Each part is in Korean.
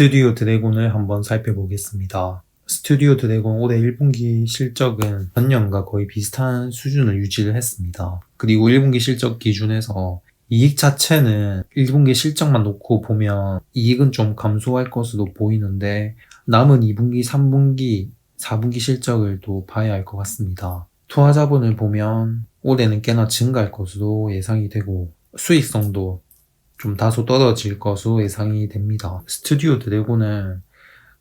스튜디오 드래곤을 한번 살펴보겠습니다. 스튜디오 드래곤 올해 1분기 실적은 전년과 거의 비슷한 수준을 유지를 했습니다. 그리고 1분기 실적 기준에서 이익 자체는 1분기 실적만 놓고 보면 이익은 좀 감소할 것으로 보이는데 남은 2분기, 3분기, 4분기 실적을 또 봐야 할 것 같습니다. 투하 자본을 보면 올해는 꽤나 증가할 것으로 예상이 되고 수익성도 좀 다소 떨어질 것으로 예상이 됩니다. 스튜디오 드래곤은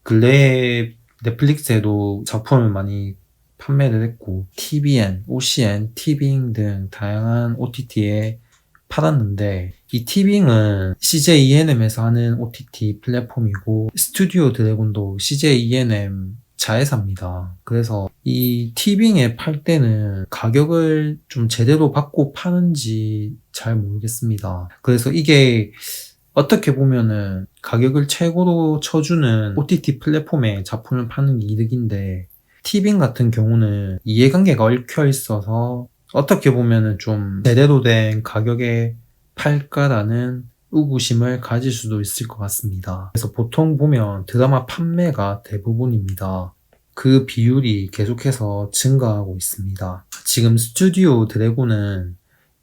근래에 넷플릭스에도 작품을 많이 판매를 했고 TVN, OCN, 티빙 등 다양한 OTT에 팔았는데 이 티빙은 CJ ENM에서 하는 OTT 플랫폼이고 스튜디오 드래곤도 CJ ENM 자회사입니다. 그래서 이 티빙에 팔 때는 가격을 좀 제대로 받고 파는지 잘 모르겠습니다. 그래서 이게 어떻게 보면은 가격을 최고로 쳐주는 OTT 플랫폼에 작품을 파는 게 이득인데 티빙 같은 경우는 이해관계가 얽혀 있어서 어떻게 보면은 좀 제대로 된 가격에 팔까라는 의구심을 가질 수도 있을 것 같습니다. 그래서 보통 보면 드라마 판매가 대부분입니다. 그 비율이 계속해서 증가하고 있습니다. 지금 스튜디오 드래곤은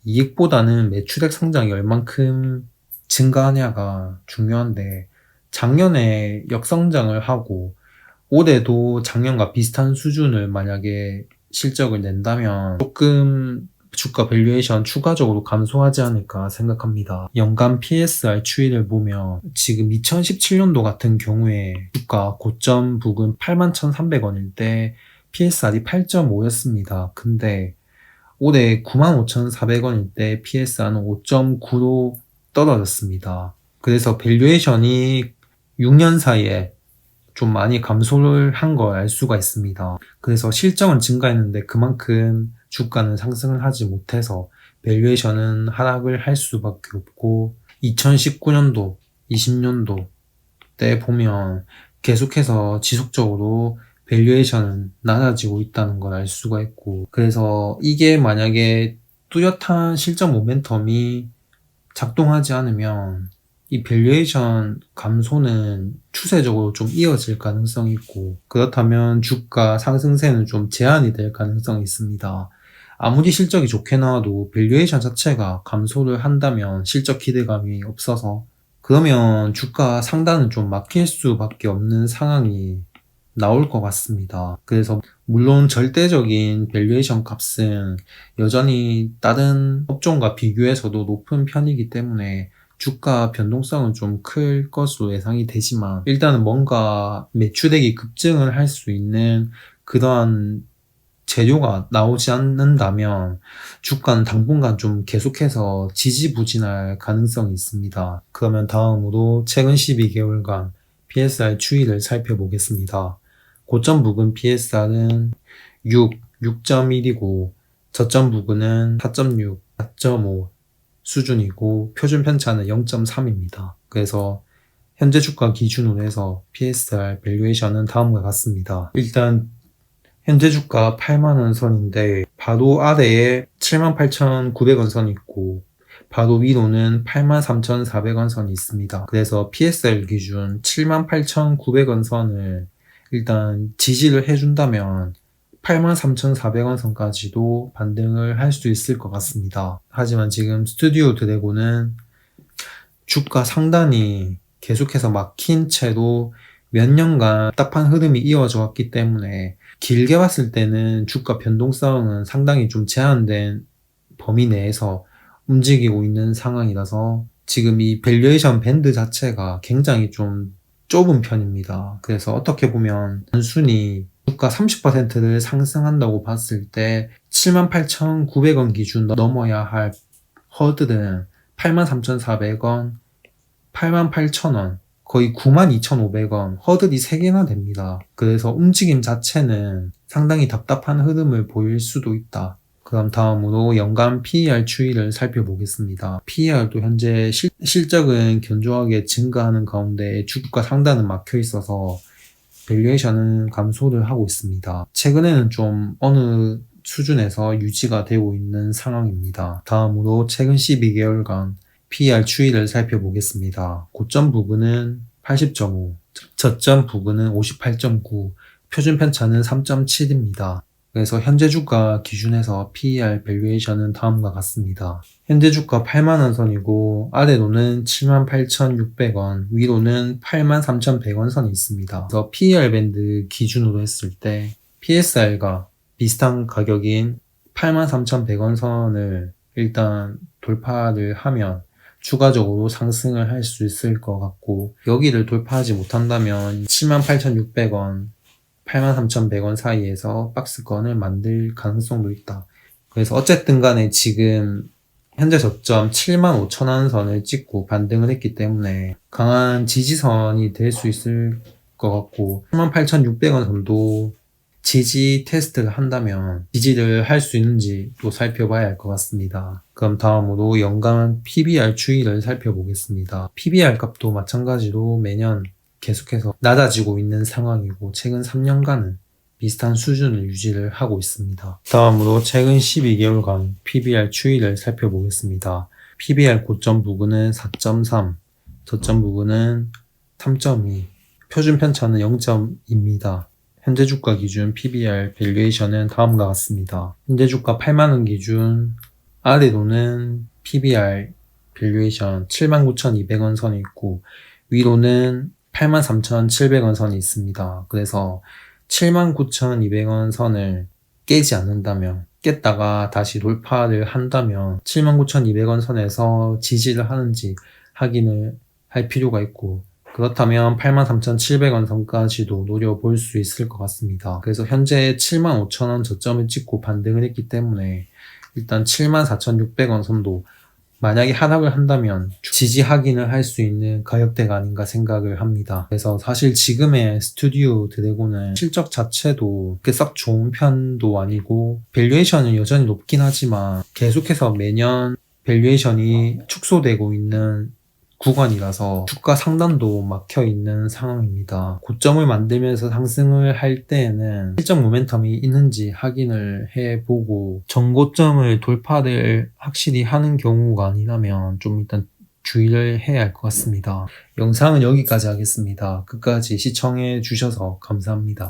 이익보다는 매출액 성장이 얼만큼 증가하냐가 중요한데 작년에 역성장을 하고 올해도 작년과 비슷한 수준을 만약에 실적을 낸다면 조금 주가 밸류에이션 추가적으로 감소하지 않을까 생각합니다. 연간 PSR 추이를 보면 지금 2017년도 같은 경우에 주가 고점 부근 81,300원일 때 PSR이 8.5였습니다. 근데 올해 95,400원일 때 PSR은 5.9로 떨어졌습니다. 그래서 밸류에이션이 6년 사이에 좀 많이 감소를 한 걸 알 수가 있습니다. 그래서 실적은 증가했는데 그만큼 주가는 상승을 하지 못해서 밸류에이션은 하락을 할 수밖에 없고 2019년도, 20년도 때 보면 계속해서 지속적으로 밸류에이션은 낮아지고 있다는 걸 알 수가 있고 그래서 이게 만약에 뚜렷한 실적 모멘텀이 작동하지 않으면 이 밸류에이션 감소는 추세적으로 좀 이어질 가능성이 있고 그렇다면 주가 상승세는 좀 제한이 될 가능성이 있습니다. 아무리 실적이 좋게 나와도 밸류에이션 자체가 감소를 한다면 실적 기대감이 없어서 그러면 주가 상단은 좀 막힐 수밖에 없는 상황이 나올 것 같습니다. 그래서 물론 절대적인 밸류에이션 값은 여전히 다른 업종과 비교해서도 높은 편이기 때문에 주가 변동성은 좀 클 것으로 예상이 되지만 일단은 뭔가 매출액이 급증을 할 수 있는 그러한 재료가 나오지 않는다면 주가는 당분간 좀 계속해서 지지부진할 가능성이 있습니다. 그러면 다음으로 최근 12개월간 PSR 추이를 살펴보겠습니다. 고점 부근 PSR은 6.1이고 저점 부근은 4.6, 4.5 수준이고 표준 편차는 0.3입니다. 그래서 현재 주가 기준으로 해서 PSR 밸류에이션은 다음과 같습니다. 일단 현재 주가 8만원 선인데 바로 아래에 78,900원 선이 있고 바로 위로는 83,400원 선이 있습니다. 그래서 PSR 기준 78,900원 선을 일단 지지를 해준다면 83,400원 선까지도 반등을 할 수 있을 것 같습니다. 하지만 지금 스튜디오 드래곤은 주가 상단이 계속해서 막힌 채로 몇 년간 답답한 흐름이 이어져 왔기 때문에 길게 봤을 때는 주가 변동성은 상당히 좀 제한된 범위 내에서 움직이고 있는 상황이라서 지금 이 밸류에이션 밴드 자체가 굉장히 좀 좁은 편입니다. 그래서 어떻게 보면 단순히 주가 30%를 상승한다고 봤을 때 78,900원 기준 넘어야 할 허들은 83,400원, 88,000원, 거의 92,500원 허들이 3개나 됩니다. 그래서 움직임 자체는 상당히 답답한 흐름을 보일 수도 있다. 그럼 다음으로 연간 PER 추이를 살펴보겠습니다. PER도 현재 실적은 견조하게 증가하는 가운데 주가 상단은 막혀 있어서 밸류에이션은 감소를 하고 있습니다. 최근에는 좀 어느 수준에서 유지가 되고 있는 상황입니다. 다음으로 최근 12개월간 PER 추이를 살펴보겠습니다. 고점 부근은 80.5, 저점 부근은 58.9, 표준 편차는 3.7입니다. 그래서 현재 주가 기준에서 PER 밸류에이션은 다음과 같습니다. 현재 주가 8만원 선이고 아래로는 78,600원, 위로는 83,100원 선이 있습니다. 그래서 PER 밴드 기준으로 했을 때 PSR과 비슷한 가격인 83,100원 선을 일단 돌파를 하면 추가적으로 상승을 할 수 있을 것 같고, 여기를 돌파하지 못한다면 78,600원, 83,100원 사이에서 박스권을 만들 가능성도 있다. 그래서 어쨌든 간에 지금 현재 저점 75,000원 선을 찍고 반등을 했기 때문에 강한 지지선이 될 수 있을 것 같고, 78,600원 선도 지지 테스트를 한다면 지지를 할 수 있는지 또 살펴봐야 할 것 같습니다. 그럼 다음으로 연간 PBR 추이를 살펴보겠습니다. PBR 값도 마찬가지로 매년 계속해서 낮아지고 있는 상황이고 최근 3년간은 비슷한 수준을 유지를 하고 있습니다. 다음으로 최근 12개월간 PBR 추이를 살펴보겠습니다. PBR 고점 부근은 4.3, 저점 부근은 3.2, 표준 편차는 0.2입니다. 현재 주가 기준 PBR 밸류에이션은 다음과 같습니다. 현재 주가 8만원 기준 아래로는 PBR 밸류에이션 79,200원 선이 있고 위로는 83,700원 선이 있습니다. 그래서 79,200원 선을 깨지 않는다면, 깼다가 다시 돌파를 한다면 79,200원 선에서 지지를 하는지 확인을 할 필요가 있고, 그렇다면 83,700원 선까지도 노려볼 수 있을 것 같습니다. 그래서 현재 75,000원 저점을 찍고 반등을 했기 때문에 일단 74,600원 선도 만약에 하락을 한다면 지지 확인을 할 수 있는 가격대가 아닌가 생각을 합니다. 그래서 사실 지금의 스튜디오 드래곤은 실적 자체도 그렇게 썩 좋은 편도 아니고 밸류에이션은 여전히 높긴 하지만 계속해서 매년 밸류에이션이 축소되고 있는 구간이라서 주가 상단도 막혀 있는 상황입니다. 고점을 만들면서 상승을 할 때에는 실적 모멘텀이 있는지 확인을 해보고 전고점을 돌파를 확실히 하는 경우가 아니라면 좀 일단 주의를 해야 할 것 같습니다. 영상은 여기까지 하겠습니다. 끝까지 시청해 주셔서 감사합니다.